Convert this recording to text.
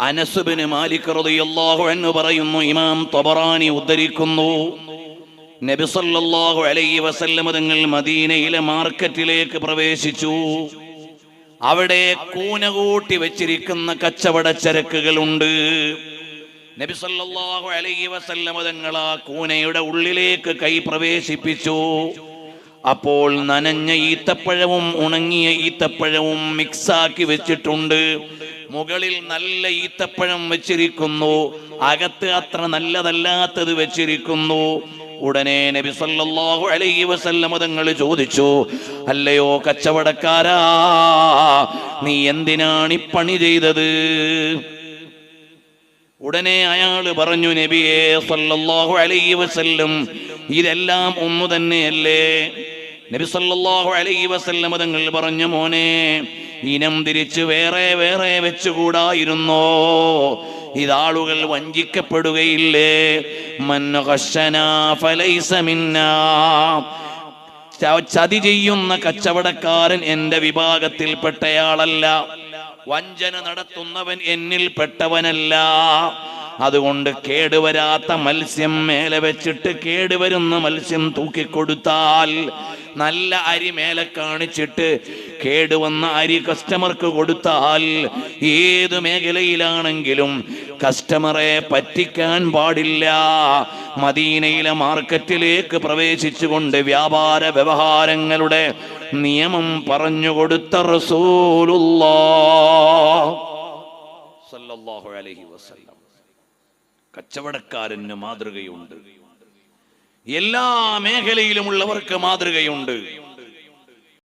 Anas bin Malik റളിയല്ലാഹു അൻഹു പറയുന്നു, ഇമാം തബറാനി ഉദ്ധരിക്കുന്നു, നബി സല്ലല്ലാഹു അലൈഹി വസല്ലം തങ്ങൾ മദീനയിലെ മാർക്കറ്റിലേക്ക് പ്രവേശിച്ചു. അവിടെ കൂന കൂട്ടി വെച്ചിരിക്കുന്ന കച്ചവട ചരക്കുകളുണ്ട്. നബി സല്ലല്ലാഹു അലൈഹി വസല്ലം തങ്ങൾ ആ കൂനയുടെ ഉള്ളിലേക്ക് കൈ പ്രവേശിപ്പിച്ചു. അപ്പോൾ നനഞ്ഞ ഈത്തപ്പഴവും ഉണങ്ങിയ ഈത്തപ്പഴവും മിക്സാക്കി വെച്ചിട്ടുണ്ട്. മുകളിൽ നല്ല ഈത്തപ്പഴം വെച്ചിരിക്കുന്നു, അകത്ത് അത്ര നല്ലതല്ലാത്തത് വെച്ചിരിക്കുന്നു. ഉടനെ നബി സല്ലല്ലാഹു അലൈഹി വസല്ലം തങ്ങൾ ചോദിച്ചു, അല്ലയോ കച്ചവടക്കാരാ, നീ എന്തിനാണ് ഈ പണി ചെയ്തത്? ഉടനെ അയാൾ പറഞ്ഞു, നബിയേ സല്ലല്ലാഹു അലൈഹി വസല്ലം, ഇതെല്ലാം ഒന്നു തന്നെയല്ലേ? നബി സല്ലല്ലാഹു അലൈഹി വസല്ലം തങ്ങൾ പറഞ്ഞു, മോനെ, ഇനം തിരിച്ച് വേറെ വേറെ വെച്ചുകൂടായിരുന്നോ? ഇതാളുകൾ വഞ്ചിക്കപ്പെടുകയില്ലേ? മൻ ഖശനാ ഫലൈസ മിന്നാ, ചതി ചെയ്യുന്ന കച്ചവടക്കാരൻ എന്റെ വിഭാഗത്തിൽപ്പെട്ടയാളല്ല, വഞ്ചന നടത്തുന്നവൻ എന്നിൽ പെട്ടവനല്ല. അതുകൊണ്ട് കേടുവരാത്ത മത്സ്യം മേലെ വെച്ചിട്ട് കേടുവരുന്ന മത്സ്യം തൂക്കിക്കൊടുത്താൽ, നല്ല അരി മേലെ കാണിച്ചിട്ട് കേടുവന്ന അരി കസ്റ്റമർക്ക് കൊടുത്താൽ, ഏത് മേഖലയിലാണെങ്കിലും കസ്റ്റമറെ പറ്റിക്കാൻ പാടില്ല. മദീനയിലെ മാർക്കറ്റിലേക്ക് പ്രവേശിച്ചുകൊണ്ട് വ്യാപാര വ്യവഹാരങ്ങളുടെ നിയമം പറഞ്ഞുകൊടുത്ത റസൂലുള്ളാഹ് സല്ലല്ലാഹു അലൈഹി വസല്ലം. കച്ചവടക്കാരന് മാതൃകയുണ്ട്, എല്ലാ മേഖലയിലുമുള്ളവർക്ക് മാതൃകയുണ്ട്.